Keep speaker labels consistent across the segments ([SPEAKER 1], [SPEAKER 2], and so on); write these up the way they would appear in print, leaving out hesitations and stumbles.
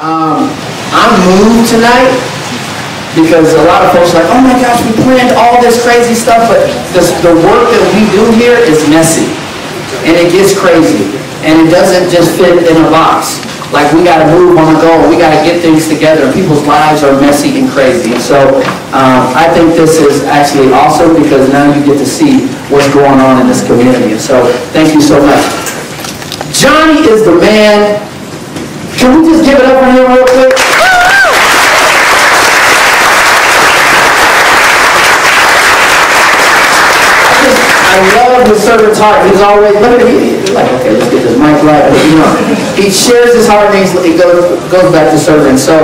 [SPEAKER 1] I'm moved tonight because a lot of folks are like, oh my gosh, we planned all this crazy stuff, but the work that we do here is messy. And it gets crazy. And it doesn't just fit in a box. Like, we got to move on the go. We got to get things together. And people's lives are messy and crazy. And so I think this is actually awesome because now you get to see what's going on in this community. And so thank you so much. Johnny is the man. Can we just give it up for him real quick? I love his servant's heart. He's always, look at him, like, okay, let's get this mic right. You know, he shares his heart and he goes back to serving. So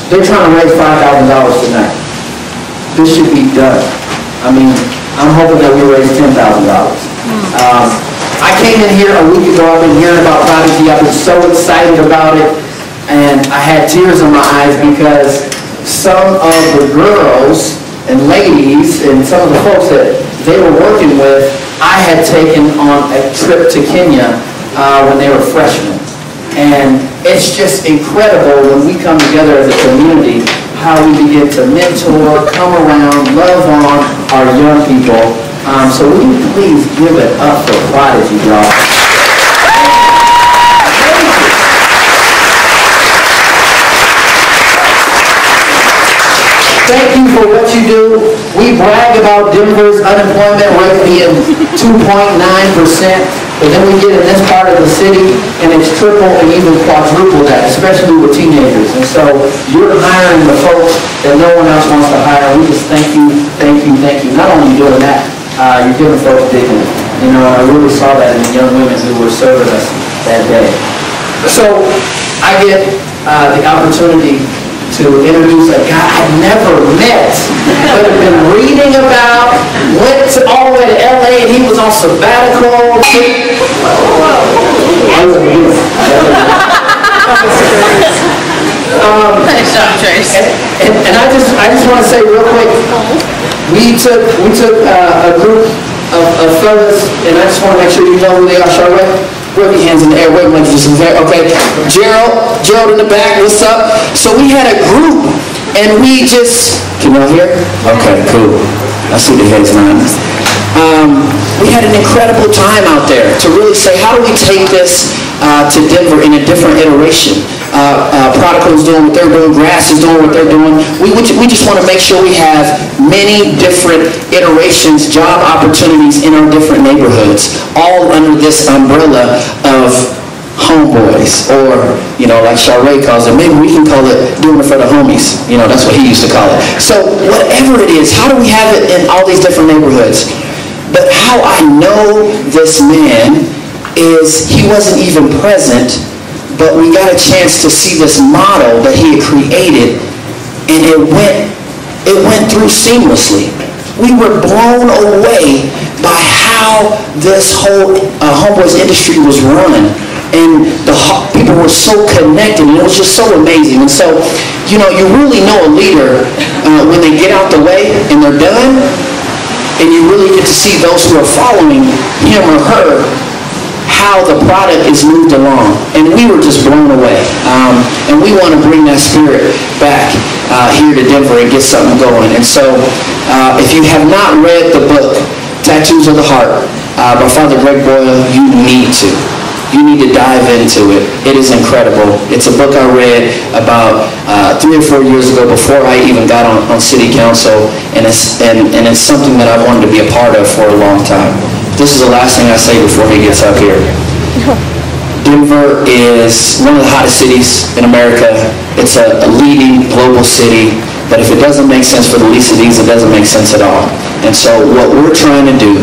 [SPEAKER 1] they're trying to raise $5,000 tonight. This should be done. I mean, I'm hoping that we raise $10,000. I came in here a week ago. I've been hearing about Prodigy. I've been so excited about it. And I had tears in my eyes because some of the girls and ladies and some of the folks that they were working with, I had taken on a trip to Kenya when they were freshmen. And it's just incredible when we come together as a community, how we begin to mentor, come around, love on our young people. So will you please give it up for Prodigy, y'all? Thank you for what you do. We brag about Denver's unemployment rate being 2.9%, but then we get in this part of the city and it's triple and even quadruple that, especially with teenagers. And so you're hiring the folks that no one else wants to hire. We just thank you, thank you, thank you. Not only doing that, you're giving folks dignity. You know, I really saw that in the young women who were serving us that day. So I get the opportunity to introduce a guy I've never met, but have been reading about, went all the way to LA, and he was on sabbatical. And I just want to say real quick, we took a group of fellas, and I just want to make sure you know who they are, Charlotte. Rub your hands in the air, wave like this. Okay, Gerald in the back, what's up? So we had a group, and we just, can y'all hear? Okay, cool. I see the heads nodding. We had an incredible time out there to really say, how do we take this to Denver in a different iteration? Prodigal's doing what they're doing, Grass is doing what they're doing. We just want to make sure we have many different iterations, job opportunities in our different neighborhoods, all under this umbrella of homeboys, or, you know, like Charray calls it, maybe we can call it doing it for the homies. You know, that's what he used to call it. So whatever it is, how do we have it in all these different neighborhoods? But how I know this man is he wasn't even present, but we got a chance to see this model that he had created, and it went through seamlessly. We were blown away by how this whole homeboys industry was run, and the people were so connected, and it was just so amazing. And so, you know, you really know a leader when they get out the way and they're done, and you really get to see those who are following him or her, how the product is moved along. And we were just blown away. And we want to bring that spirit back here to Denver and get something going. And so if you have not read the book, Tattoos of the Heart, by Father Greg Boyle, you need to. You need to dive into it. It is incredible. It's a book I read about 3 or 4 years ago before I even got on city council, and it's something that I wanted to be a part of for a long time. This is the last thing I say before he gets up here. Denver is one of the hottest cities in America. It's a leading global city, but if it doesn't make sense for the least of these, it doesn't make sense at all. And so what we're trying to do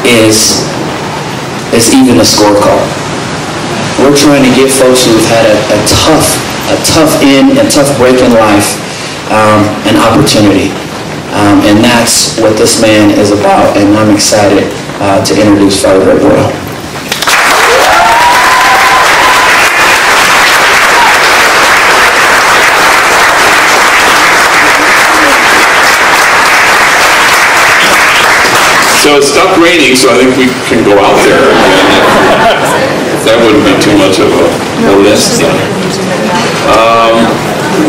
[SPEAKER 1] is even a scorecard. We're trying to give folks who've had a tough end and tough break in life an opportunity. And that's what this man is about, and I'm excited to introduce Father Greg Boyle.
[SPEAKER 2] So it stopped raining, so I think we can go out there. that wouldn't be too much of a list then.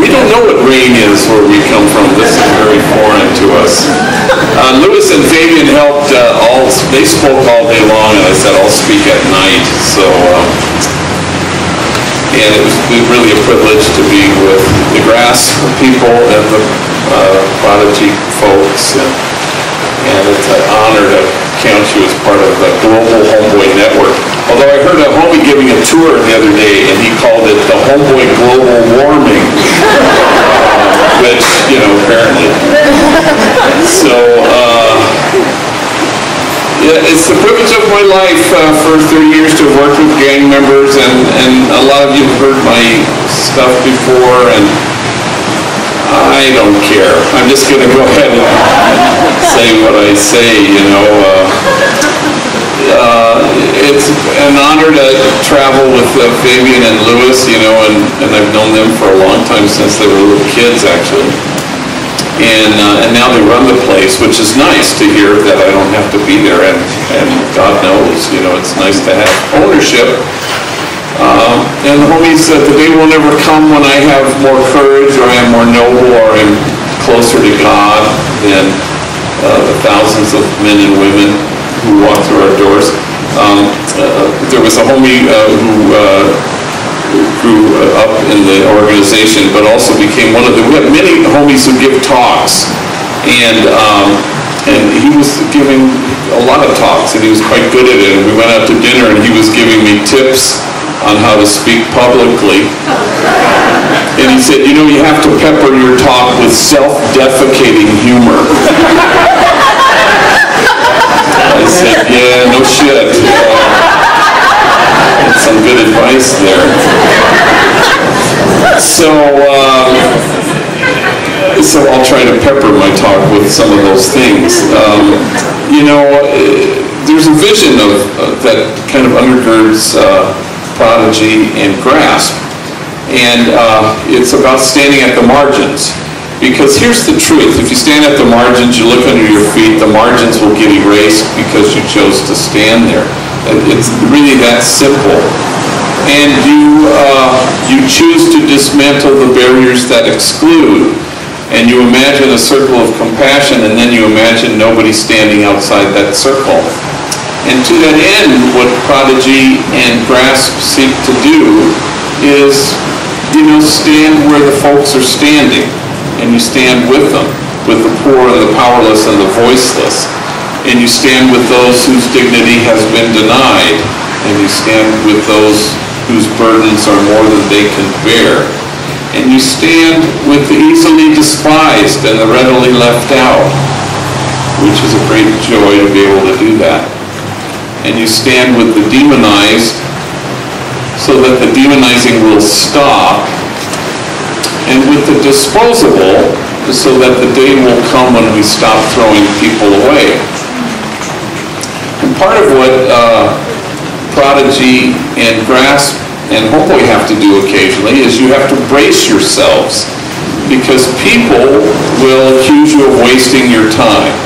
[SPEAKER 2] We don't know what rain is where we come from. This is very foreign to us. Lewis and Fabian helped they spoke all day long, and I said I'll speak at night. So, and it was really a privilege to be with the Grass people and the Prodigy folks, and it's an honor to count you as part of the Global Homeboy Network. Although I heard a homie giving a tour the other day, and he called it the Homeboy Global Warming, which, you know, apparently. So, yeah, it's the privilege of my life for 30 years to have worked with gang members, and a lot of you have heard my stuff before, and I don't care. I'm just going to go ahead and say what I say, you know. It's an honor to travel with Fabian and Lewis, you know, and I've known them for a long time, since they were little kids, actually. And now they run the place, which is nice to hear that I don't have to be there, and God knows, you know, it's nice to have ownership. And the homies said the day will never come when I have more courage, or I am more noble, or I'm closer to God than the thousands of men and women who walk through our doors. There was a homie who grew up in the organization, but also became one of the, we have many homies who give talks, and he was giving a lot of talks, and he was quite good at it, and we went out to dinner, and he was giving me tips on how to speak publicly. And he said, you know, you have to pepper your talk with self-defecating humor. I said, yeah, no shit. Some good advice there. So I'll try to pepper my talk with some of those things. You know, there's a vision of that kind of undergirds Prodigy and Grasp, and it's about standing at the margins. Because here's the truth: if you stand at the margins, you look under your feet, the margins will get erased because you chose to stand there. It's really that simple. And you choose to dismantle the barriers that exclude, and you imagine a circle of compassion, and then you imagine nobody standing outside that circle. And to that end, what Prodigy and Grasp seek to do is, you know, stand where the folks are standing, and you stand with them, with the poor and the powerless and the voiceless. And you stand with those whose dignity has been denied, and you stand with those whose burdens are more than they can bear. And you stand with the easily despised and the readily left out, which is a great joy to be able to do that. And you stand with the demonized so that the demonizing will stop, and with the disposable so that the day will come when we stop throwing people away. And part of what Prodigy and Grasp and Homeboy have to do occasionally is you have to brace yourselves, because people will accuse you of wasting your time.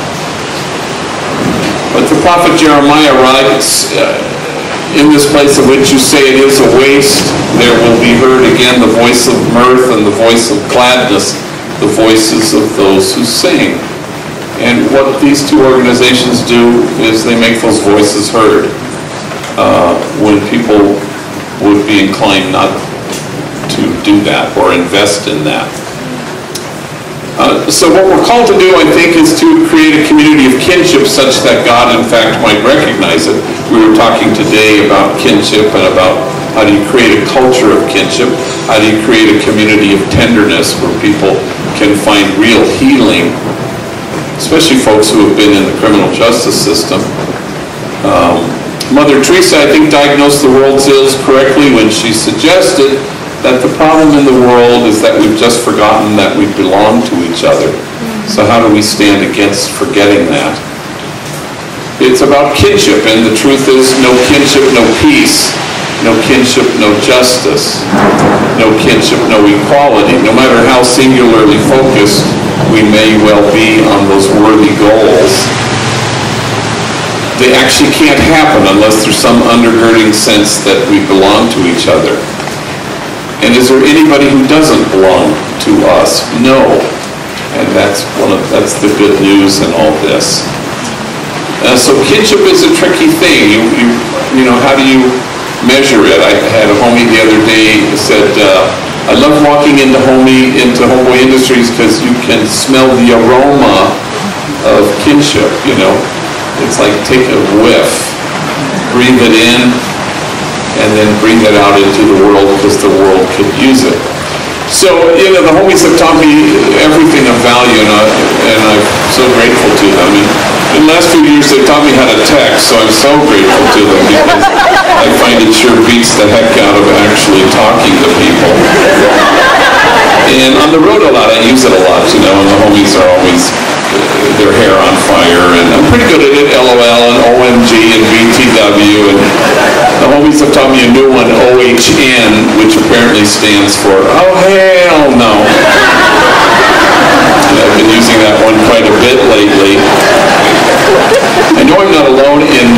[SPEAKER 2] But the prophet Jeremiah writes, in this place in which you say it is a waste, there will be heard again the voice of mirth and the voice of gladness, the voices of those who sing. And what these two organizations do is they make those voices heard when people would be inclined not to do that or invest in that. So what we're called to do, I think, is to create a community of kinship such that God, in fact, might recognize it. We were talking today about kinship and about how do you create a culture of kinship, how do you create a community of tenderness where people can find real healing, especially folks who have been in the criminal justice system. Mother Teresa, I think, diagnosed the world's ills correctly when she suggested that the problem in the world is that we've just forgotten that we belong to each other. So how do we stand against forgetting that? It's about kinship, and the truth is, no kinship, no peace. No kinship, no justice. No kinship, no equality. No matter how singularly focused we may well be on those worthy goals, they actually can't happen unless there's some undergirding sense that we belong to each other. And is there anybody who doesn't belong to us? No. And that's the good news in all this. So kinship is a tricky thing. You know, how do you measure it? I had a homie the other day who said, I love walking into Homeboy Industries because you can smell the aroma of kinship, you know. It's like take a whiff, breathe it in, and then breathe it out into the world because the world could use it. So, you know, the homies have taught me everything of value, and I'm so grateful to them. And in the last few years, they've taught me how to text, so I'm so grateful to them because I find it sure beats the heck out of actually talking to people. And on the road a lot, I use it a lot, you know, and the homies are always their hair on fire, and I'm pretty good at it, LOL and OMG and BTW, and the homies have taught me a new one, OHN, which apparently stands for, oh hell no. And I've been using that one quite a bit lately. I know I'm not alone in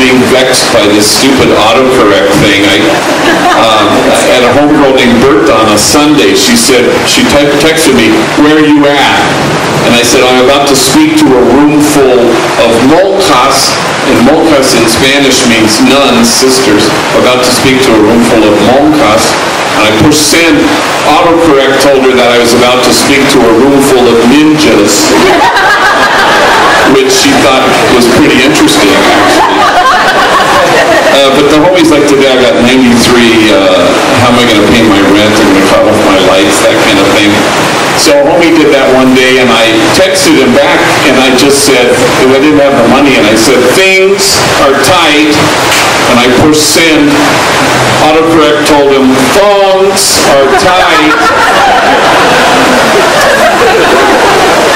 [SPEAKER 2] being vexed by this stupid autocorrect thing. I had a homegirl named Bertha on a Sunday. She texted me, where are you at? And I said, I'm about to speak to a room full of molcas, and molcas in Spanish means nuns, sisters. I'm about to speak to a room full of molcas. And I pushed send. Autocorrect told her that I was about to speak to a room full of ninjas, which she thought was pretty interesting, actually. But the homies like today, I got 93, how am I going to pay my rent? I'm going to cut off my lights, that kind of thing. So homie did that one day, and I texted him back, and I just said, because I didn't have the money, and I said, things are tight, and I pushed send. Autocorrect told him, thongs are tight.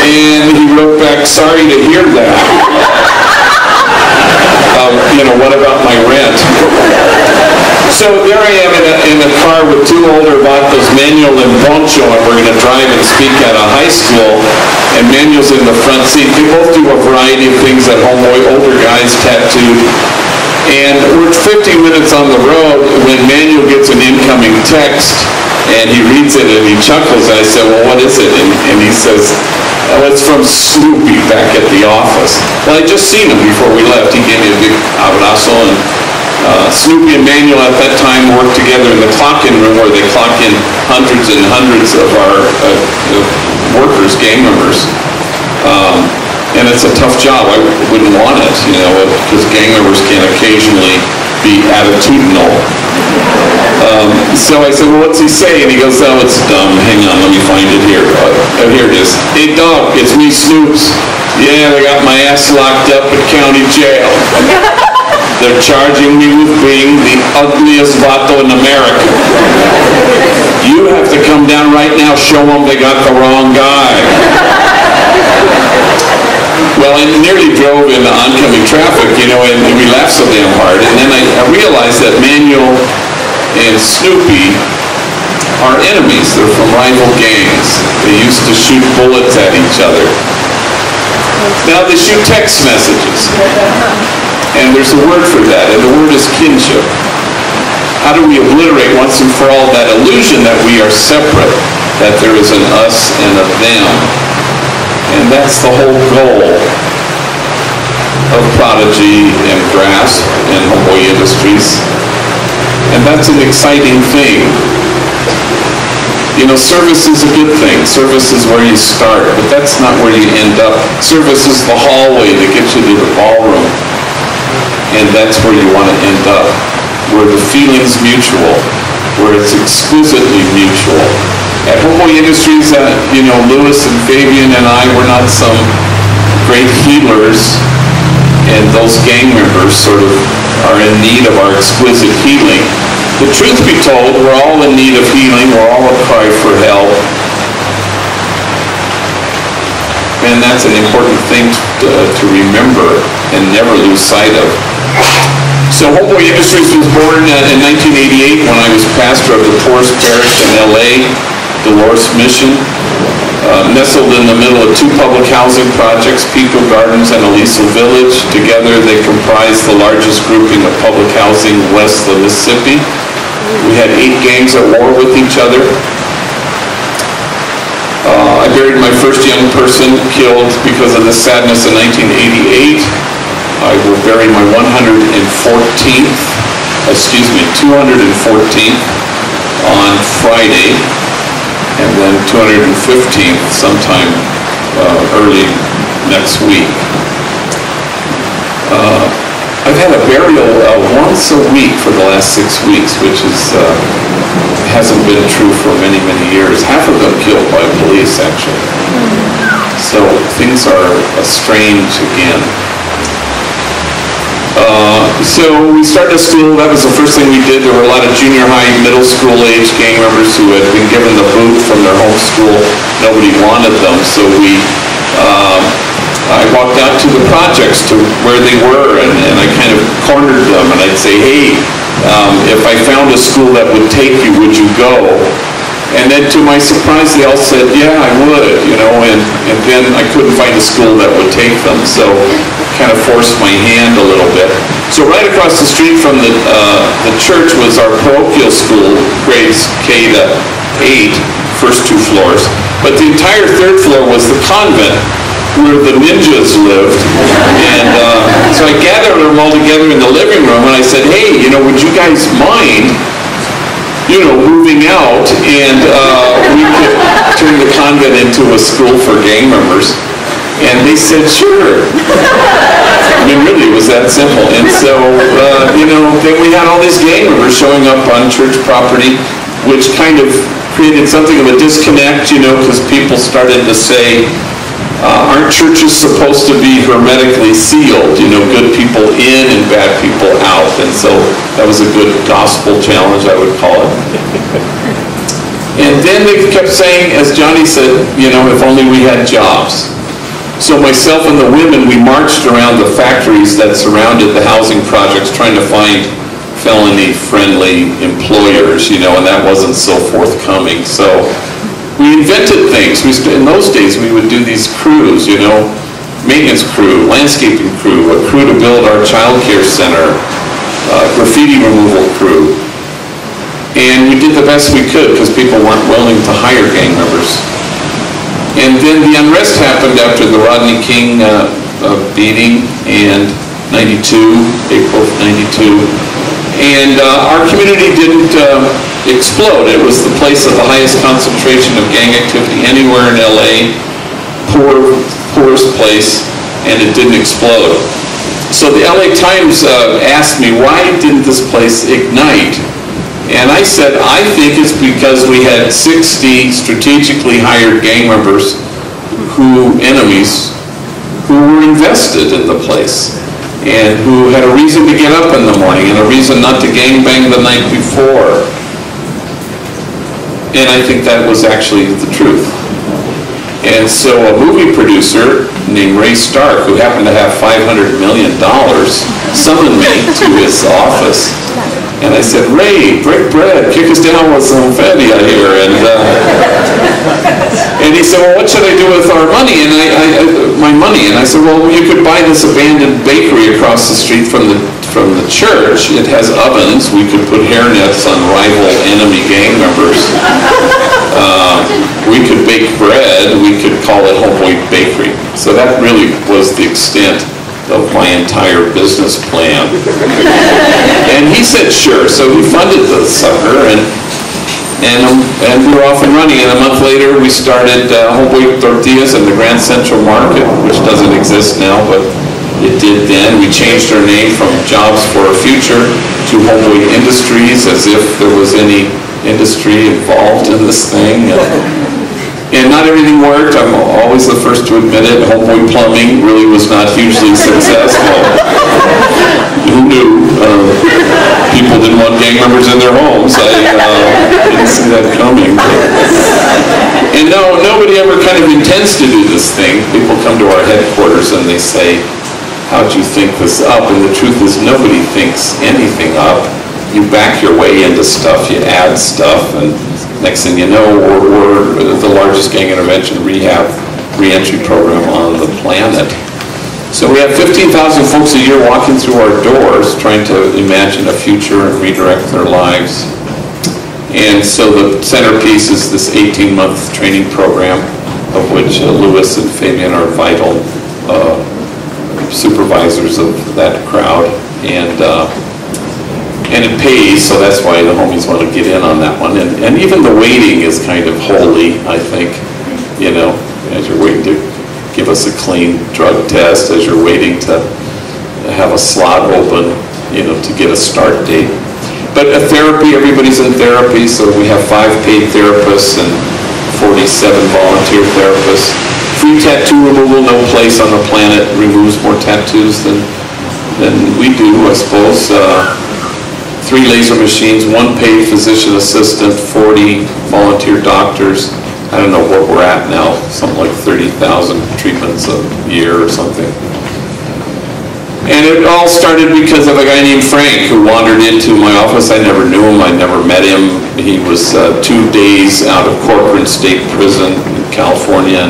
[SPEAKER 2] And he wrote back, sorry to hear that. You know, what about my rent? So there I am in a car with two older vatos, Manuel and Poncho, and we're going to drive and speak at a high school, and Manuel's in the front seat. They both do a variety of things at Homeboy, older guys, tattooed. And we're 50 minutes on the road when Manuel gets an incoming text, and he reads it and he chuckles. I said, well, what is it? And he says, oh, it's from Snoopy back at the office. Well, I just seen him before we left. He gave me a big abrazo, and Snoopy and Manuel at that time worked together in the clock-in room where they clock in hundreds and hundreds of our workers, gang members. And it's a tough job. I wouldn't want it, you know, because gang members can occasionally be attitudinal. So I said, well, what's he say? And he goes, oh, it's dumb. Hang on, let me find it here. Here it is. Hey, dog, it's me, Snoops. Yeah, they got my ass locked up at county jail. They're charging me with being the ugliest vato in America. You have to come down right now, show them they got the wrong guy. Well, I nearly drove into oncoming traffic, you know, and we laughed so damn hard. And then I realized that Manuel and Snoopy are enemies. They're from rival gangs. They used to shoot bullets at each other. Now they shoot text messages. And there's a word for that, and the word is kinship. How do we obliterate once and for all that illusion that we are separate, that there is an us and a them? And that's the whole goal of Prodigy and Grasp and Homeboy Industries. And that's an exciting thing. You know, service is a good thing. Service is where you start, but that's not where you end up. Service is the hallway that gets you to the ballroom. And that's where you want to end up, where the feeling's mutual, where it's exquisitely mutual. At Homeboy Industries, you know, Louis and Fabian and I were not some great healers, and those gang members sort of are in need of our exquisite healing. The truth be told, we're all in need of healing. We're all a cry for help. And that's an important thing to remember and never lose sight of. So Homeboy Industries was born in 1988 when I was pastor of the poorest parish in LA, Dolores Mission. Nestled in the middle of 2 public housing projects, Pico Gardens and Aliso Village. Together they comprise the largest grouping of public housing west of Mississippi. We had 8 gangs at war with each other. I buried my first young person killed because of this sadness in 1988. I will bury my 214th on Friday, and then 215th sometime early next week. I've had a burial once a week for the last 6 weeks, which hasn't been true for many, many years. Half of them killed by police, actually. So things are strange again. So we started a school. That was the first thing we did. There were a lot of junior high, middle school age gang members who had been given the boot from their home school. Nobody wanted them, so I walked out to the projects to where they were, and I kind of cornered them, and I'd say, hey, if I found a school that would take you, would you go? And then to my surprise, they all said, yeah, I would, and then I couldn't find a school that would take them, so kind of forced my hand a little bit. So right across the street from the church was our parochial school, grades K to 8, first 2 floors, but the entire 3rd floor was the convent where the ninjas lived, and so I gathered them all together in the living room, and I said, hey, would you guys mind moving out, and we could turn the convent into a school for gang members? And they said, sure. I mean, really, it was that simple. And so, then we had all these gang members showing up on church property, which kind of created something of a disconnect, because people started to say, aren't churches supposed to be hermetically sealed, good people in and bad people out? And so that was a good gospel challenge, I would call it. And then they kept saying, as Johnny said, if only we had jobs. So myself and the women, we marched around the factories that surrounded the housing projects trying to find felony-friendly employers, and that wasn't so forthcoming. So we invented things. In those days, we would do these crews, maintenance crew, landscaping crew, a crew to build our child care center, graffiti removal crew. And we did the best we could because people weren't willing to hire gang members. And then the unrest happened after the Rodney King beating, and April of 92. And our community didn't explode. It was the place of the highest concentration of gang activity anywhere in LA, poorest place, and it didn't explode. So the LA Times asked me, why didn't this place ignite? And I said, I think it's because we had 60 strategically hired gang members, enemies, who were invested in the place, and who had a reason to get up in the morning and a reason not to gangbang the night before. And I think that was actually the truth. And so a movie producer named Ray Stark, who happened to have $500 million, summoned me to his office. And I said, Ray, break bread, kick us down with some confetti out here. And he said, well, what should I do with our money? And my money. And I said, well, you could buy this abandoned bakery across the street from the church. It has ovens. We could put hairnets on rival enemy gang members. We could bake bread. We could call it Homeboy Bakery. So that really was the extent of my entire business plan. And he said sure, so he funded the sucker, and we were off and running. And a month later we started Homeboy Tortillas in the Grand Central Market, which doesn't exist now, but it did then. We changed our name from Jobs for a Future to Homeboy Industries, as if there was any industry involved in this thing. And not everything worked. I'm always the first to admit it. Homeboy Plumbing really was not hugely successful. Who knew? People didn't want gang members in their homes. I didn't see that coming. And no, nobody ever kind of intends to do this thing. People come to our headquarters and they say, how'd you think this up? And the truth is nobody thinks anything up. You back your way into stuff, you add stuff, and next thing you know, we're the largest gang intervention rehab reentry program on the planet. So we have 15,000 folks a year walking through our doors trying to imagine a future and redirect their lives. And so the centerpiece is this 18-month training program, of which Louis and Fabian are vital supervisors of that crowd. And it pays, so that's why the homies want to get in on that one. And even the waiting is kind of holy, I think, you know, as you're waiting to give us a clean drug test, as you're waiting to have a slot open, you know, to get a start date. But therapy, everybody's in therapy, so we have 5 paid therapists and 47 volunteer therapists. Free tattoo removal, no place on the planet removes more tattoos than we do, I suppose. 3 laser machines, 1 paid physician assistant, 40 volunteer doctors. I don't know what we're at now, something like 30,000 treatments a year or something. And it all started because of a guy named Frank who wandered into my office. I never knew him, I never met him. He was 2 days out of Corcoran State Prison in California,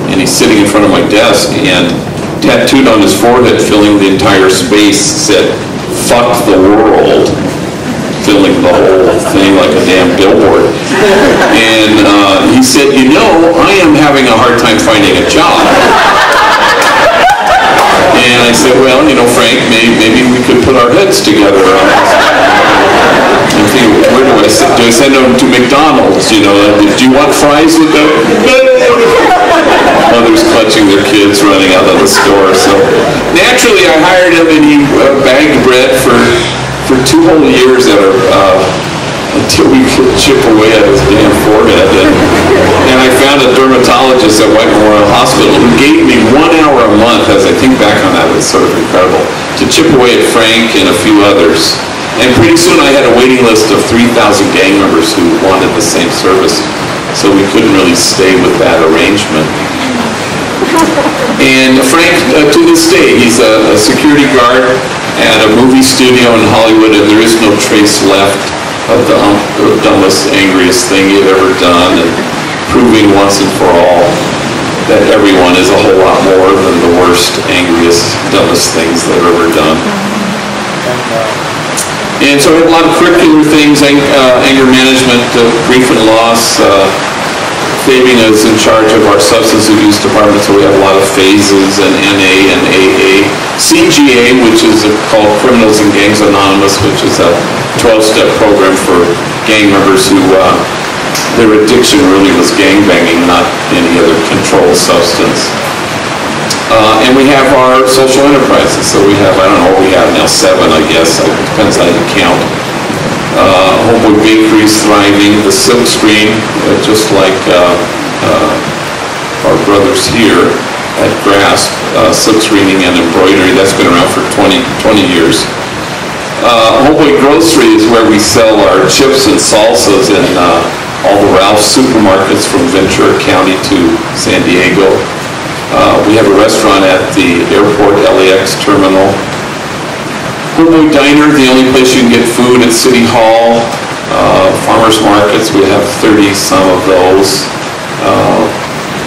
[SPEAKER 2] and he's sitting in front of my desk, and tattooed on his forehead, filling the entire space, said, "Fuck the world," filling the whole thing like a damn billboard. And he said, "You know, I am having a hard time finding a job." And I said, "Well, you know, Frank, maybe we could put our heads together on this." I'm thinking, where do I send? Do I send them to McDonald's? You know, do you want fries with them? Mothers clutching their kids running out of the store. So naturally, I hired him, and he bagged bread for 2 whole years until we could chip away at his damn forehead. And I found a dermatologist at White Memorial Hospital who gave me 1 hour a month, as I think back on that, it's sort of incredible, to chip away at Frank and a few others. And pretty soon I had a waiting list of 3,000 gang members who wanted the same service. So we couldn't really stay with that arrangement. And Frank, to this day, he's a security guard at a movie studio in Hollywood, and there is no trace left of the dumbest, angriest thing he'd ever done, and proving once and for all that everyone is a whole lot more than the worst, angriest, dumbest things they've ever done. And so we have a lot of curricular things, anger management, grief and loss. Fabian is in charge of our substance abuse department, so we have a lot of phases, and NA and AA. CGA, which is called Criminals and Gangs Anonymous, which is a 12-step program for gang members who their addiction really was gangbanging, not any other controlled substance. And we have our social enterprises. So we have, I don't know what we have now, 7, I guess. It depends how you count. Homeboy Bakery's thriving. The Silk Screen, just like our brothers here at Grasp, silk screening and embroidery, that's been around for 20 years. Homeboy Grocery is where we sell our chips and salsas in all the Ralph's supermarkets from Ventura County to San Diego. We have a restaurant at the airport LAX terminal. Homeboy Diner, the only place you can get food at City Hall. Farmers markets, we have 30-some of those.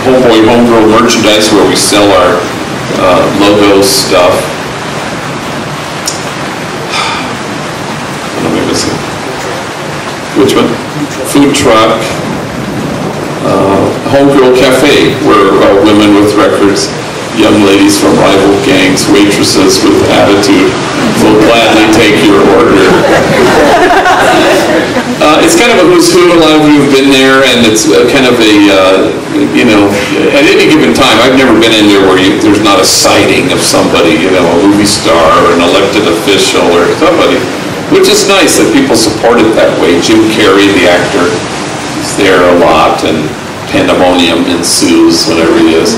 [SPEAKER 2] Homeboy Homegrown Merchandise, where we sell our logo stuff. What am I missing? Which one? Food truck. Homegirl Cafe, where women with records, young ladies from rival gangs, waitresses with attitude will gladly take your order. It's kind of a who's who. A lot of you have been there, and it's kind of a, you know, at any given time, I've never been in there where there's not a sighting of somebody, you know, a movie star or an elected official or somebody, which is nice that people support it that way. Jim Carrey, the actor, is there a lot, and pandemonium ensues, whatever it is.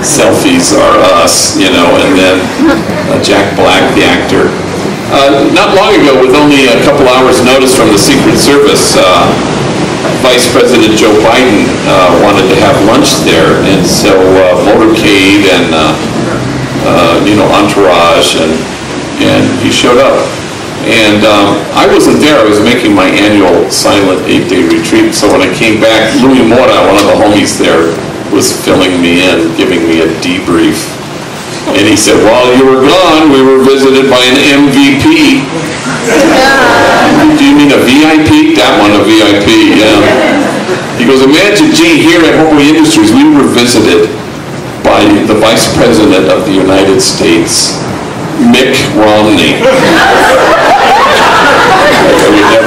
[SPEAKER 2] Selfies are us, you know, and then Jack Black, the actor. Not long ago, with only a couple hours notice from the Secret Service, Vice President Joe Biden wanted to have lunch there, and so motorcade and you know, entourage, and he showed up. And I wasn't there. I was making my annual silent 8-day retreat. So when I came back, Louis Mora, one of the homies there, was filling me in, giving me a debrief. And he said, while you were gone, we were visited by an MVP. Do you mean a VIP? That one, a VIP, yeah. He goes, imagine, gee, here at Hoboy Industries, we were visited by the Vice President of the United States, Mick Romney.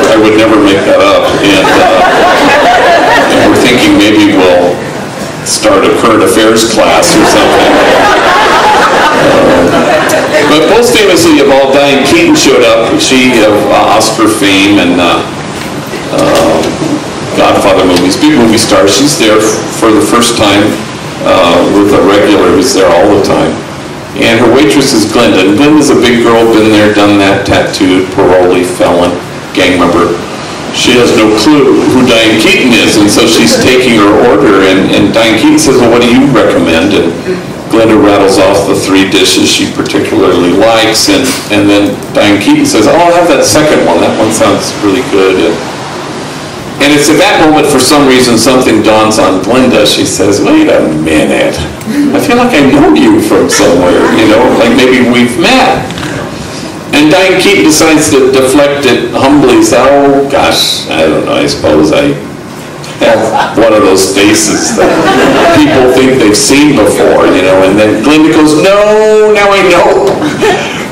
[SPEAKER 2] I would never make that up. And we're thinking maybe we'll start a current affairs class or something. But most famously of all, Diane Keaton showed up. She of Oscar fame and Godfather movies, big movie star. She's there for the first time with a regular who's there all the time. And her waitress is Glenda. And Glenda's a big girl, been there, done that, tattooed, parolee, felon, gang member. She has no clue who Diane Keaton is, and so she's taking her order, and Diane Keaton says, well, what do you recommend? And Glenda rattles off the 3 dishes she particularly likes, and then Diane Keaton says, oh, I'll have that second one. That one sounds really good. And it's at that moment, for some reason, something dawns on Glenda. She says, wait a minute. I feel like I know you from somewhere, like maybe we've met. And Diane Keaton decides to deflect it humbly, say, oh, gosh, I don't know, I suppose I have one of those faces that people think they've seen before, and then Glenda goes, no, now I know.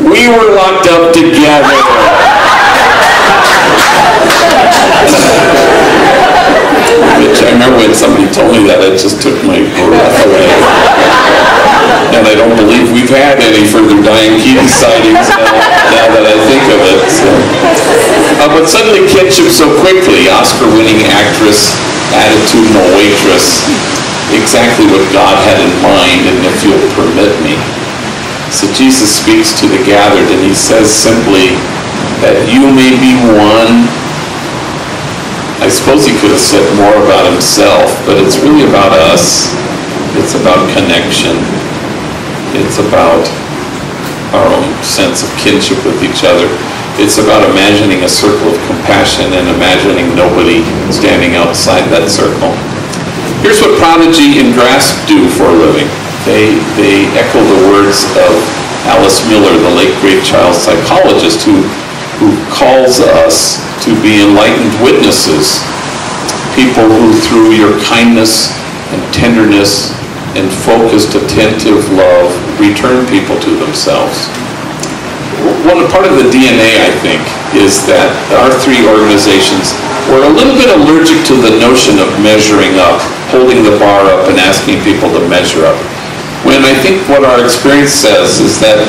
[SPEAKER 2] We were locked up together. Which I remember when somebody told me that, it just took my breath away. And I don't believe we've had any further Diane Keaton sightings now that I think of it. So. But suddenly kinship so quickly, Oscar-winning actress, attitudinal waitress, exactly what God had in mind, and if you'll permit me. So Jesus speaks to the gathered, and he says simply that you may be one. I suppose he could have said more about himself, but it's really about us. It's about connection. It's about our own sense of kinship with each other. It's about imagining a circle of compassion and imagining nobody standing outside that circle. Here's what Prodigy and Grasp do for a living. They echo the words of Alice Miller, the late great child psychologist, who calls us to be enlightened witnesses, people who through your kindness and tenderness and focused, attentive love return people to themselves. Part of the DNA, I think, is that our 3 organizations were a little bit allergic to the notion of measuring up, holding the bar up and asking people to measure up. When I think what our experience says is that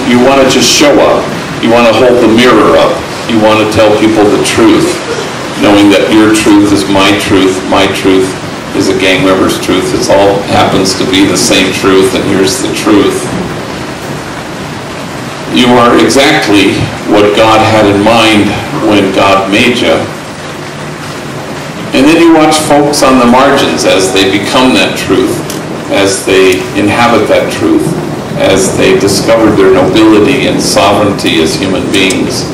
[SPEAKER 2] you want to just show up. You want to hold the mirror up. You want to tell people the truth, knowing that your truth is my truth is a gang member's truth. It all happens to be the same truth, and here's the truth. You are exactly what God had in mind when God made you. And then you watch folks on the margins as they become that truth, as they inhabit that truth, as they discovered their nobility and sovereignty as human beings.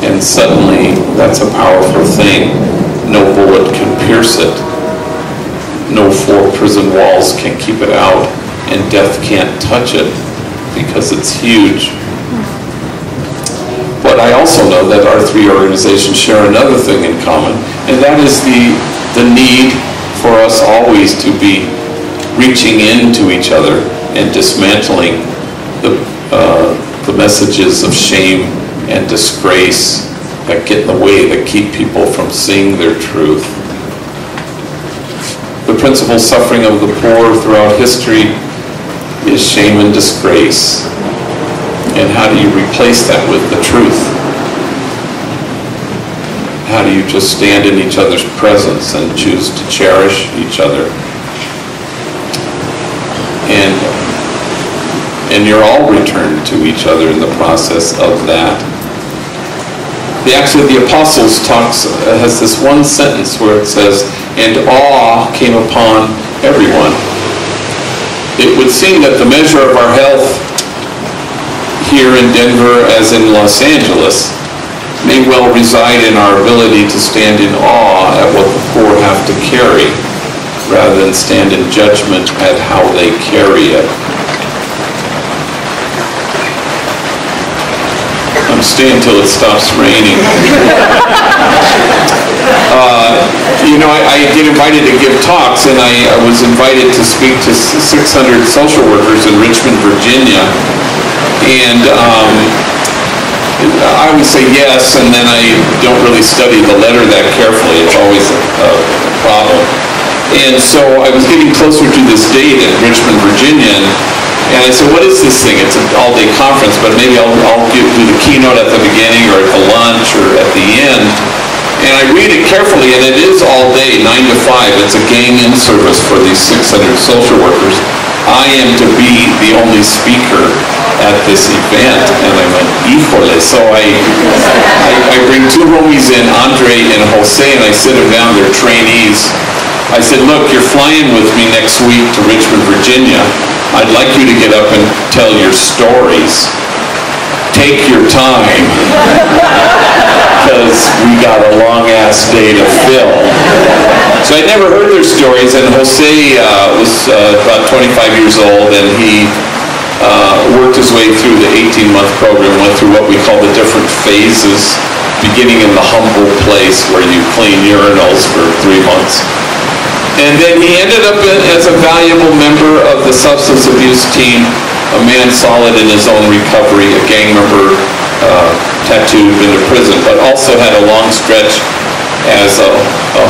[SPEAKER 2] And suddenly, that's a powerful thing. No bullet can pierce it. No 4 prison walls can keep it out, and death can't touch it because it's huge. But I also know that our 3 organizations share another thing in common, and that is the need for us always to be reaching into each other and dismantling the messages of shame and disgrace that get in the way, that keep people from seeing their truth. The principal suffering of the poor throughout history is shame and disgrace. And how do you replace that with the truth? How do you just stand in each other's presence and choose to cherish each other? And you're all returned to each other in the process of that. The Acts of the Apostles has this one sentence where it says, and awe came upon everyone. It would seem that the measure of our health here in Denver as in Los Angeles may well reside in our ability to stand in awe at what the poor have to carry, rather than stand in judgment at how they carry it. I'm staying till it stops raining. I get invited to give talks, and I was invited to speak to 600 social workers in Richmond, Virginia. And I always say yes, and then I don't really study the letter that carefully. It's always a problem. And so I was getting closer to this date in Richmond, Virginia, and I said, what is this thing? It's an all-day conference, but maybe I'll do the keynote at the beginning or at the lunch or at the end. And I read it carefully, and it is all day, 9 to 5. It's a gang in service for these 600 social workers. I am to be the only speaker at this event. And I went, híjole. So I bring two homies in, Andre and Jose, and I sit them down, they're trainees. I said, look, you're flying with me next week to Richmond, Virginia. I'd like you to get up and tell your stories. Take your time, because we got a long-ass day to fill. So I'd never heard their stories, and Jose was about 25 years old, and he worked his way through the 18-month program, went through what we call the different phases, beginning in the humble place where you clean urinals for 3 months. And then he ended up as a valuable member of the substance abuse team, a man solid in his own recovery, a gang member, tattooed, been to prison, but also had a long stretch as a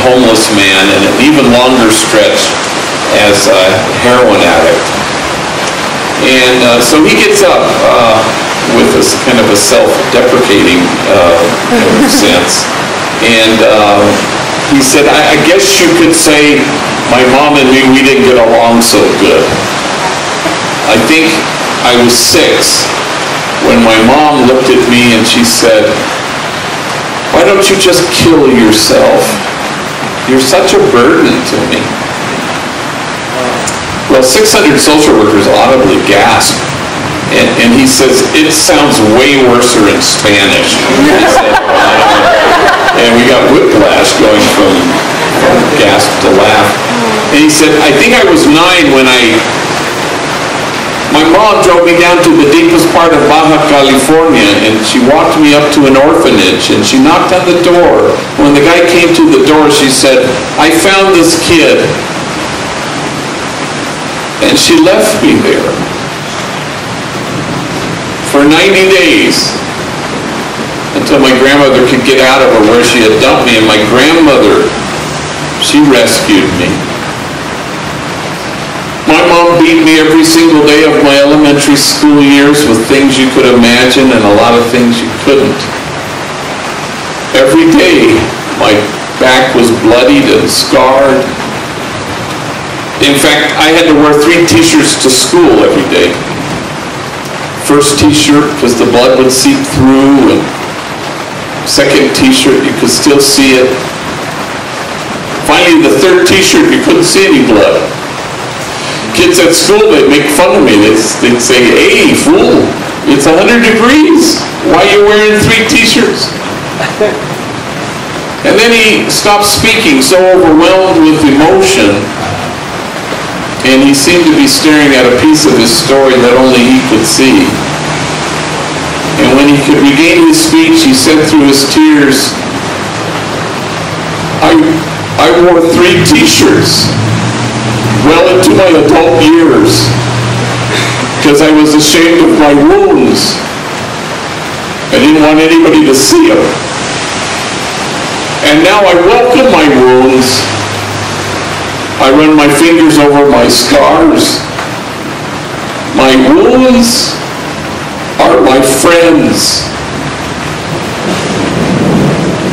[SPEAKER 2] homeless man and an even longer stretch as a heroin addict. And so he gets up with this kind of a self-deprecating sense. And he said, I guess you could say my mom and me, we didn't get along so good. I think I was 6 when my mom looked at me and she said, why don't you just kill yourself? You're such a burden to me. Well, 600 social workers audibly gasped. And he says, it sounds way worse in Spanish. He said, and we got whiplash going from gasp to laugh. And he said, I think I was 9 when my mom drove me down to the deepest part of Baja California, and she walked me up to an orphanage, and she knocked on the door. When the guy came to the door, she said, I found this kid. And she left me there for 90 days until my grandmother could get out of her where she had dumped me. And my grandmother, she rescued me. My mom beat me every single day of my elementary school years with things you could imagine and a lot of things you couldn't. Every day, my back was bloodied and scarred. In fact, I had to wear 3 t-shirts to school every day. First t-shirt, because the blood would seep through, and second t-shirt, you could still see it. Finally, the third t-shirt, you couldn't see any blood. Kids at school, they'd make fun of me. They'd say, hey, fool, it's 100 degrees. Why are you wearing 3 t-shirts? And then he stopped speaking, so overwhelmed with emotion, and he seemed to be staring at a piece of his story that only he could see. And when he could regain his speech, he said through his tears, I wore 3 t-shirts well into my adult years because I was ashamed of my wounds. I didn't want anybody to see them. And now I welcome my wounds. I run my fingers over my scars. My wounds are my friends.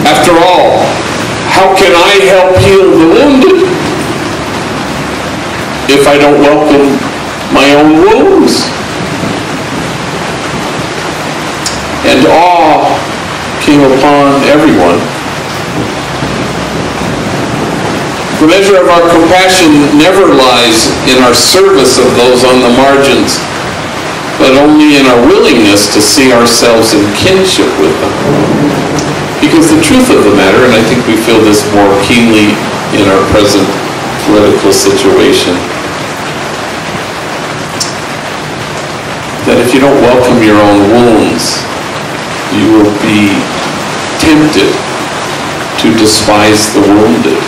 [SPEAKER 2] After all, how can I help heal the wounded if I don't welcome my own wounds? And awe came upon everyone. The measure of our compassion never lies in our service of those on the margins, but only in our willingness to see ourselves in kinship with them. Because the truth of the matter, and I think we feel this more keenly in our present political situation, that if you don't welcome your own wounds, you will be tempted to despise the wounded.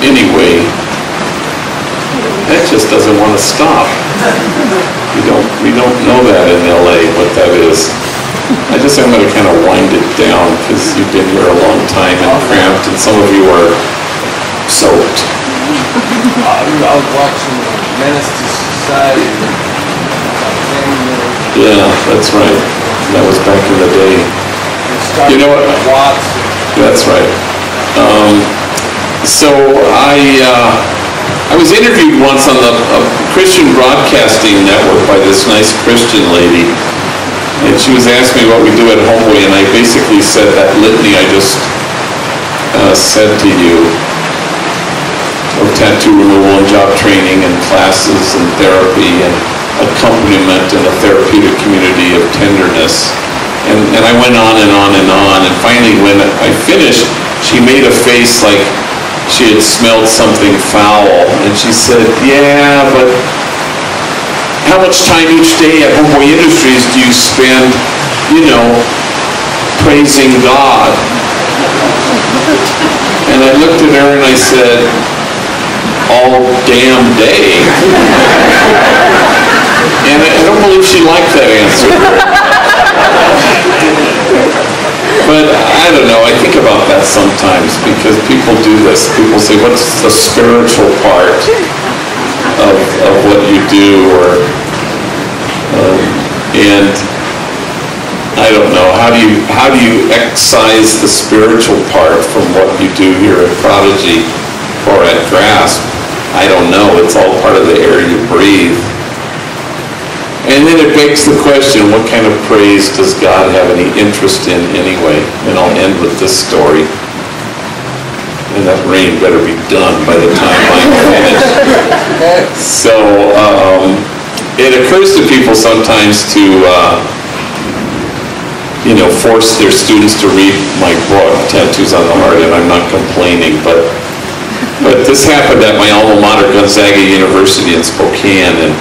[SPEAKER 2] Anyway, that just doesn't want to stop. We don't know that in LA, what that is. I'm going to kind of wind it down because you've been here a long time and cramped, and some of you are soaked.
[SPEAKER 3] I was watching Menace to Society.
[SPEAKER 2] Yeah, that's right. That was back in the day. You know what? That's right. So I was interviewed once on the Christian Broadcasting Network by this nice Christian lady, and she was asking me what we do at Homeboy, and I basically said that litany I just said to you, of tattoo removal and job training and classes and therapy and accompaniment and a therapeutic community of tenderness. And I went on and on and on, and finally when I finished, she made a face like she had smelled something foul, and she said, yeah, but how much time each day at Homeboy Industries do you spend, praising God? And I looked at her and I said, all damn day. And I don't believe she liked that answer. But I don't know, I think about that sometimes because people do this. People say, what's the spiritual part of what you do? And I don't know, how do you excise the spiritual part from what you do here at Prodigy or at Grasp? I don't know, it's all part of the air you breathe. And then it begs the question, what kind of praise does God have any interest in anyway? And I'll end with this story. And that rain better be done by the time I'm finished. So it occurs to people sometimes to force their students to read my book, Tattoos on the Heart, and I'm not complaining, but this happened at my alma mater, Gonzaga University in Spokane, and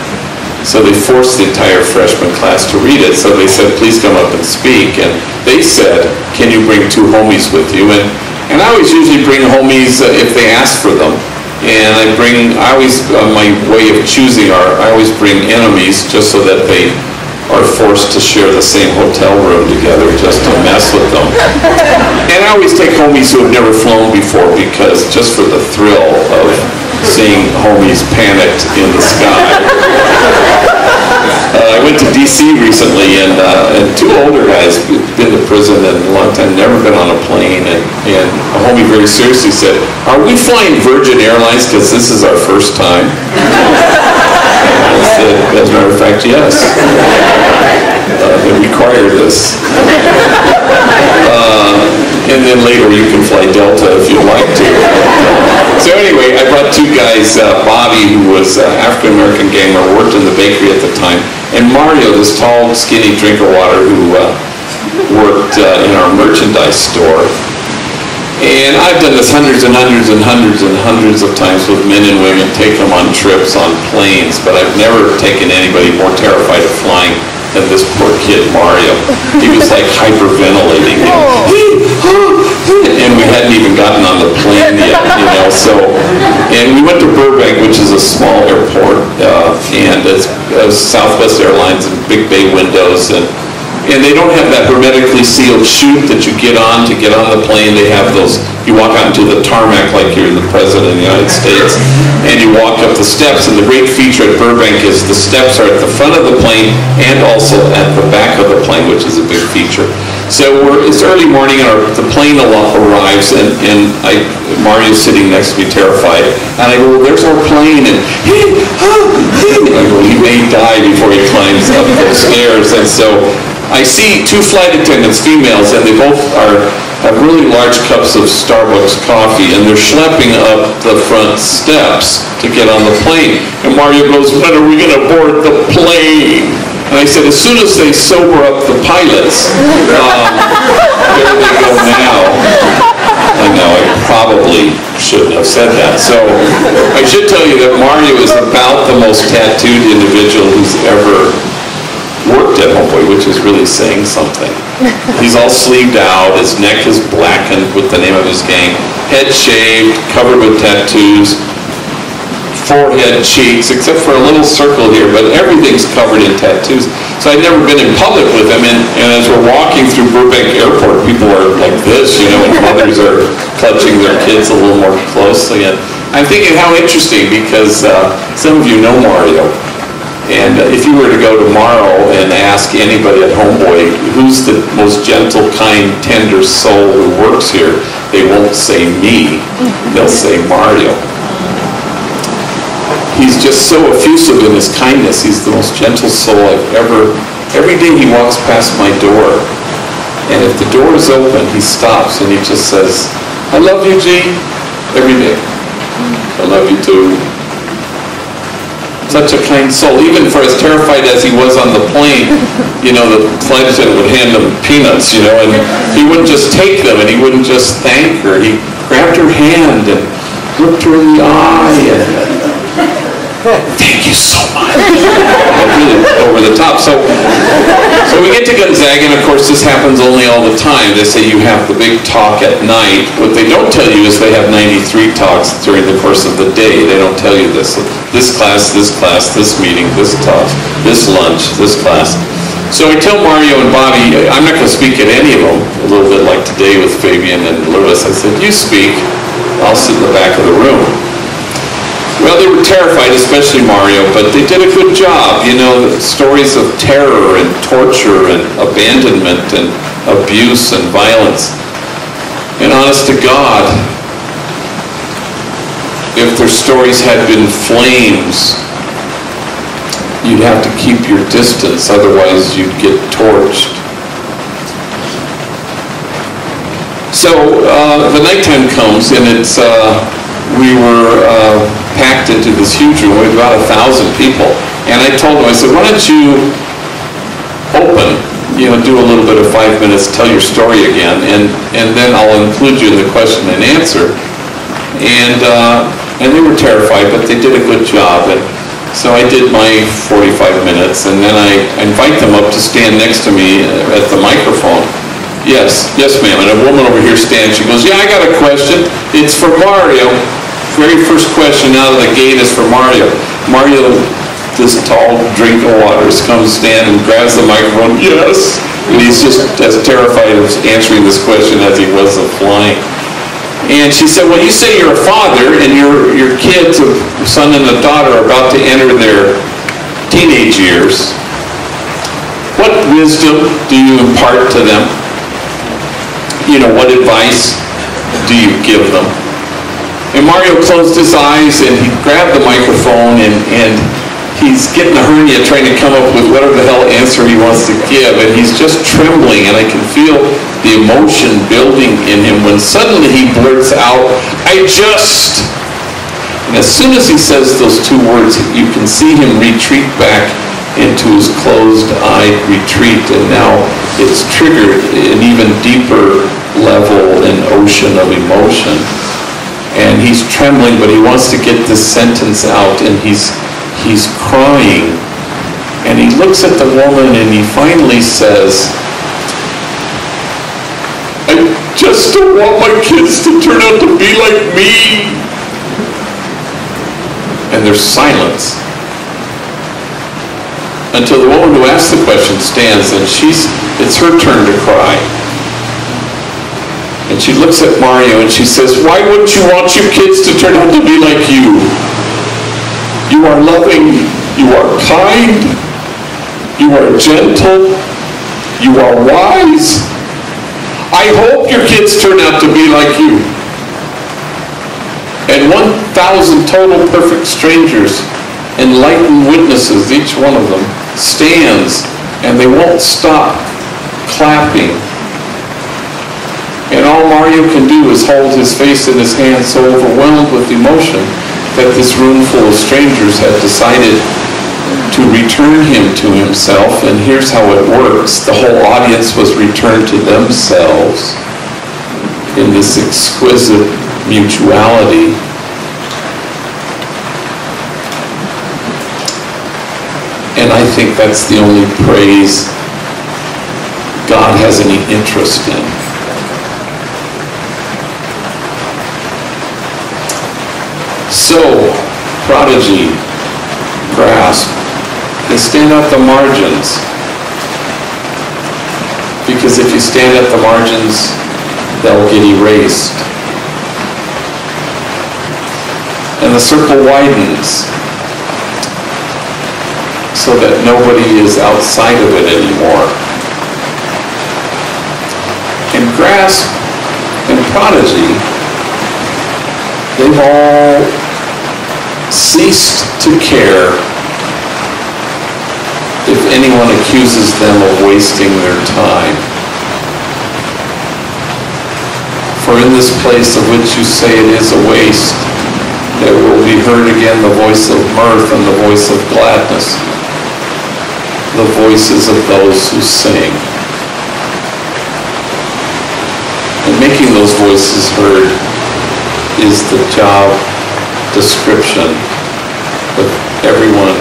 [SPEAKER 2] so they forced the entire freshman class to read it. So they said, please come up and speak. And they said, can you bring 2 homies with you? And I always usually bring homies if they ask for them. And I always, my way of choosing I always bring enemies just so that they are forced to share the same hotel room together just to mess with them. And I always take homies who have never flown before because just for the thrill of seeing homies panicked in the sky. I went to D.C. recently, and 2 older guys, been to prison and a long time, never been on a plane, and a homie very seriously said, are we flying Virgin Airlines because this is our first time? I said, as a matter of fact, yes. They require this. And then later you can fly Delta if you'd like to. So anyway, I brought 2 guys, Bobby, who was an African-American gamer, worked in the bakery at the time, and Mario, this tall, skinny drinker water who worked in our merchandise store. And I've done this hundreds and hundreds and hundreds and hundreds of times with men and women, take them on trips on planes, but I've never taken anybody more terrified of flying than this poor kid, Mario. He was like hyperventilating. And we hadn't even gotten on the plane yet, and we went to Burbank, which is a small airport, and it's Southwest Airlines and big bay windows, and they don't have that hermetically sealed chute that you get on to get on the plane. They have those, you walk out into the tarmac like you're the President of the United States, and you walk up the steps, and the great feature at Burbank is the steps are at the front of the plane and also at the back of the plane, which is a big feature. So it's early morning, and the plane arrives, and Mario's sitting next to me terrified, and I go, well, there's our plane, and I go, he may die before he climbs up those stairs. And so I see 2 flight attendants, females, and they both are have really large cups of Starbucks coffee, and they're schlepping up the front steps to get on the plane. And Mario goes, when are we going to board the plane? And I said, as soon as they sober up the pilots. There they go now. I know, I probably shouldn't have said that. So I should tell you that Mario is about the most tattooed individual who's ever worked at Homeboy, which is really saying something. He's all sleeved out, his neck is blackened with the name of his gang, head shaved, covered with tattoos, forehead, cheeks, except for a little circle here, but everything's covered in tattoos. So I'd never been in public with him, and as we're walking through Burbank Airport, people are like this, you know, and mothers are clutching their kids a little more closely. And I'm thinking how interesting, because some of you know Mario. And if you were to go tomorrow and ask anybody at Homeboy, who's the most gentle, kind, tender soul who works here, they won't say me, they'll say Mario. He's just so effusive in his kindness. He's the most gentle soul I've ever, every day he walks past my door, and if the door is open, he stops and he just says, I love you, G, every day. I love you too. Such a kind soul, even for as terrified as he was on the plane, you know, the flight attendant would hand him peanuts, you know, and he wouldn't just take them and he wouldn't just thank her. He grabbed her hand and looked her in the eye and thank you so much. Really over the top. So we get to Gonzaga, and of course this happens only all the time. They say you have the big talk at night. What they don't tell you is they have 93 talks during the course of the day. They don't tell you this. This class, this meeting, this talk, this lunch, this class. So I tell Mario and Bobby, I'm not going to speak at any of them, a little bit like today with Fabian and Lewis. I said, you speak, I'll sit in the back of the room. Well, they were terrified, especially Mario, but they did a good job. You know, stories of terror and torture and abandonment and abuse and violence. And honest to God, if their stories had been flames, you'd have to keep your distance, otherwise you'd get torched. So the nighttime comes, and it's we were packed into this huge room with about 1,000 people. And I told them, I said, why don't you open, you know, do a little bit of 5 minutes, tell your story again, and then I'll include you in the question and answer. And they were terrified, but they did a good job. And so I did my 45 minutes, and then I invite them up to stand next to me at the microphone. Yes, ma'am. And a woman over here stands. She goes, yeah, I got a question. It's for Mario. Very first question out of the gate is for Mario. Mario, this tall drink of water, comes stand and grabs the microphone. Yes. And he's just as terrified of answering this question as he was of flying. And she said, well, you say you're a father, and your kids, a son and a daughter, are about to enter their teenage years. What wisdom do you impart to them? You know, what advice do you give them? And Mario closed his eyes and he grabbed the microphone and he's getting a hernia trying to come up with whatever the hell answer he wants to give, and he's just trembling, and I can feel the emotion building in him when suddenly he blurts out, I just... And as soon as he says those two words, you can see him retreat back into his closed-eyed retreat, and now it's triggered an even deeper level and ocean of emotion. And he's trembling, but he wants to get this sentence out, and he's crying. And he looks at the woman and he finally says, I just don't want my kids to turn out to be like me. And there's silence. Until the woman who asked the question stands, and it's her turn to cry. And she looks at Mario and she says, why wouldn't you want your kids to turn out to be like you? You are loving, you are kind, you are gentle, you are wise. I hope your kids turn out to be like you. And 1,000 total perfect strangers, enlightened witnesses, each one of them, stands, and they won't stop clapping. And all Mario can do is hold his face in his hands, so overwhelmed with emotion that this room full of strangers had decided to return him to himself. And here's how it works. The whole audience was returned to themselves in this exquisite mutuality. And I think that's the only praise God has any interest in. So, Prodigy, grasp, and stand at the margins. Because if you stand at the margins, they'll get erased. And the circle widens so that nobody is outside of it anymore. And grasp and Prodigy, they've all ceased to care if anyone accuses them of wasting their time. For in this place of which you say it is a waste, there will be heard again the voice of mirth and the voice of gladness, the voices of those who sing. And making those voices heard is the job description of everyone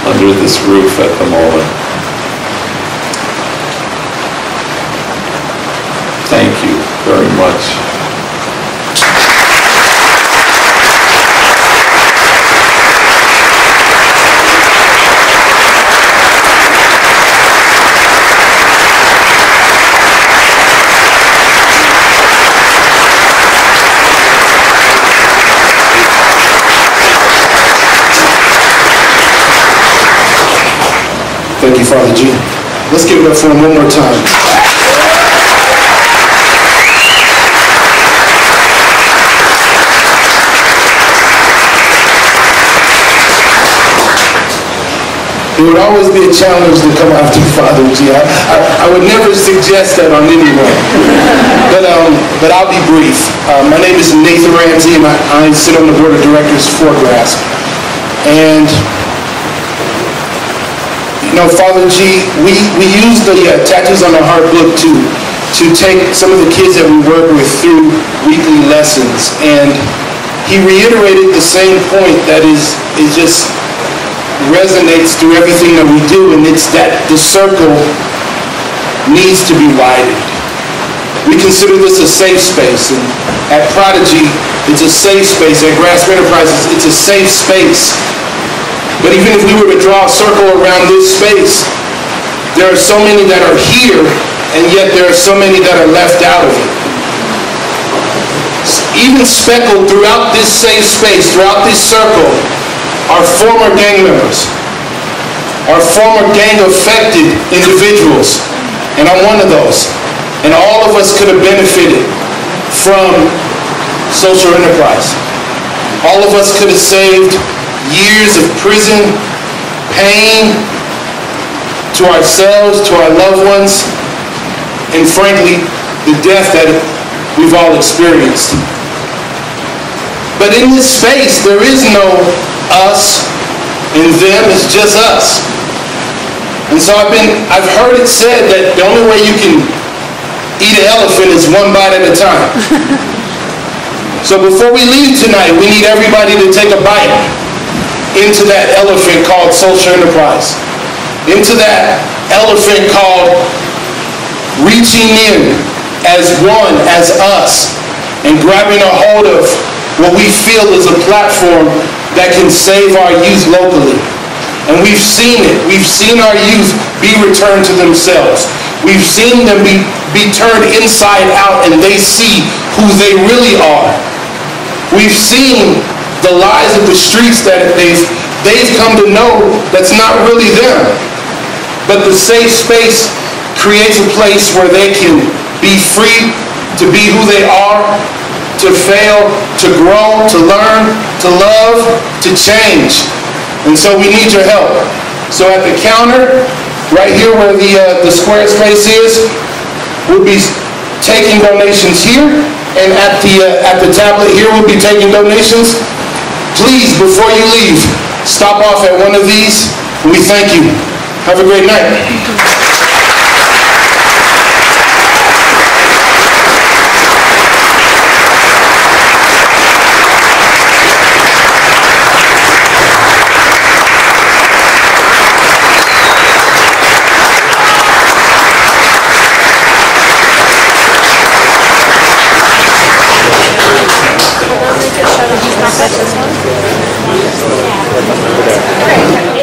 [SPEAKER 2] under this roof at the moment. Thank you very much.
[SPEAKER 4] Thank you, Father G. Let's give it up for him one more time. It would always be a challenge to come after Father G. I would never suggest that on anyone. But I'll be brief. My name is Nathan Ramsey, and I sit on the board of directors for GRASP. And you know, Father G, we use the Tattoos on the Heart book to take some of the kids that we work with through weekly lessons. And he reiterated the same point that is just resonates through everything that we do, and it's that the circle needs to be widened. We consider this a safe space, and at Prodigy, it's a safe space. At GRASP Enterprises, it's a safe space. But even if we were to draw a circle around this space, there are so many that are here, and yet there are so many that are left out of it. Even speckled throughout this safe space, throughout this circle, are former gang members, are former gang-affected individuals, and I'm one of those. And all of us could have benefited from social enterprise. All of us could have saved years of prison, pain to ourselves, to our loved ones, and frankly, the death that we've all experienced. But in this space, there is no us and them, it's just us. And so I've heard it said that the only way you can eat an elephant is one bite at a time. So before we leave tonight, we need everybody to take a bite into that elephant called social enterprise, into that elephant called reaching in as one, as us, and grabbing a hold of what we feel is a platform that can save our youth locally. And we've seen it. We've seen our youth be returned to themselves. We've seen them be turned inside out, and they see who they really are. We've seen the lies of the streets that they've come to know that's not really them. But the safe space creates a place where they can be free to be who they are, to fail, to grow, to learn, to love, to change. And so we need your help. So at the counter, right here where the square space is, we'll be taking donations here, and at the tablet here we'll be taking donations. Please, before you leave, stop off at one of these. We thank you. Have a great night.
[SPEAKER 5] Great.